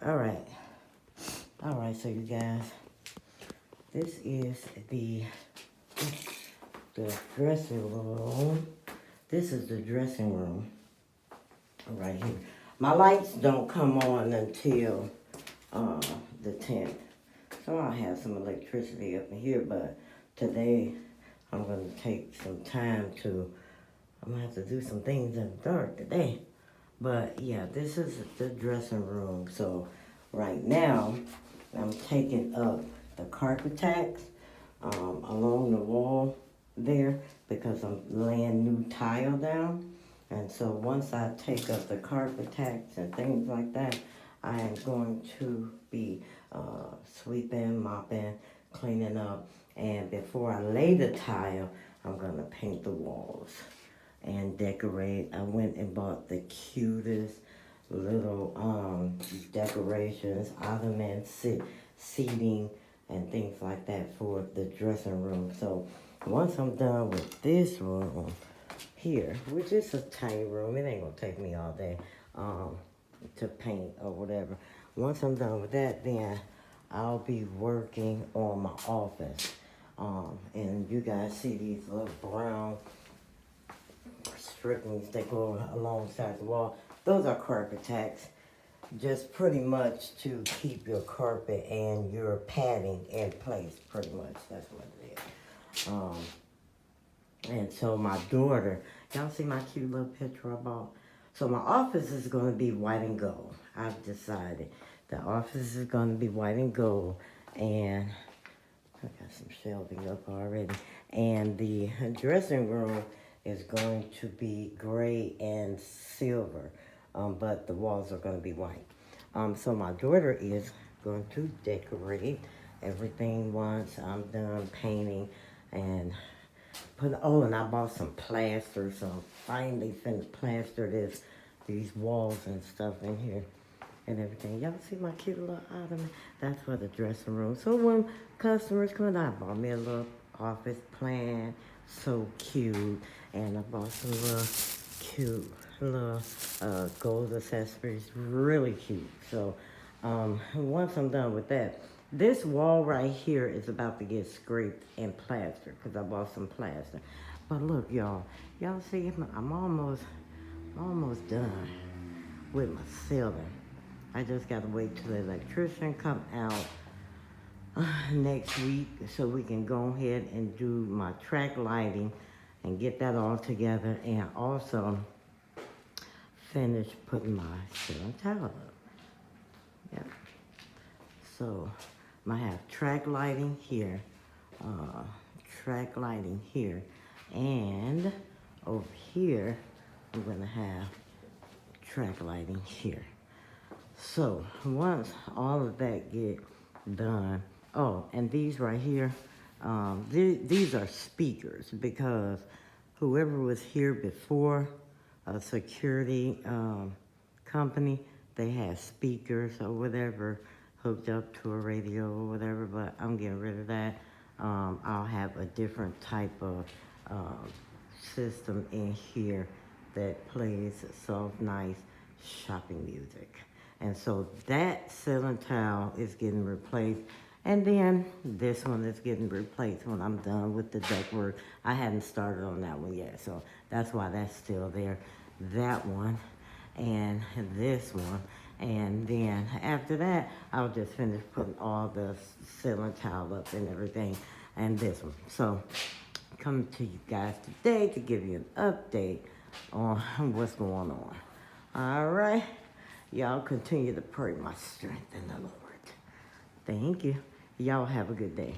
Alright. Alright, so you guys, this is the dressing room. This is the dressing room right here. My lights don't come on until the 10th. So I'll have some electricity up in here, but today I'm going to take some time I'm going to have to do some things in the dark today. But yeah, this is the dressing room. So right now, I'm taking up the carpet tacks along the wall there because I'm laying new tile down. And so once I take up the carpet tacks and things like that, I am going to be sweeping, mopping, cleaning up. And before I lay the tile, I'm going to paint the walls and decorate. I went and bought the cutest little decorations, ottomans, seating, and things like that for the dressing room. So once I'm done with this room here, which is a tiny room, it ain't gonna take me all day to paint or whatever. Once I'm done with that, then I'll be working on my office. And you guys see these little brown strippings that go alongside the wall. Those are carpet tacks, just pretty much to keep your carpet and your padding in place, pretty much. That's what it is. And so my daughter, y'all see my cute little picture I bought? So my office is going to be white and gold. I've decided the office is going to be white and gold, and I got some shelving up already. And the dressing room is going to be gray and silver, but the walls are going to be white. So my daughter is going to decorate everything once I'm done painting and and I bought some plaster, so I'm finally finished plaster these walls and stuff in here and everything. Y'all see my cute little ottoman? That's for the dressing room. So when customers come in, I bought me a little office plant, so cute, and I bought some little cute little gold accessories, really cute. So once I'm done with that, this wall right here is about to get scraped and plastered because I bought some plaster. But look, y'all see, I'm almost done with my ceiling. I just gotta wait till the electrician come out next week so we can go ahead and do my track lighting and get that all together, and also finish putting my ceiling tile up. Yeah. So I have track lighting here, and over here I'm gonna have track lighting here. So once all of that get done, and these right here, these are speakers because whoever was here before, a security company, they had speakers or whatever hooked up to a radio or whatever, but I'm getting rid of that. I'll have a different type of system in here that plays soft, nice shopping music. And so that ceiling tile is getting replaced. And then this one is getting replaced when I'm done with the ductwork. I hadn't started on that one yet, so that's why that's still there. That one and this one. And then after that, I'll just finish putting all the ceiling tile up and everything, and this one. So coming to you guys today to give you an update on what's going on. All right. Y'all continue to pray my strength in the Lord. Thank you. Y'all have a good day.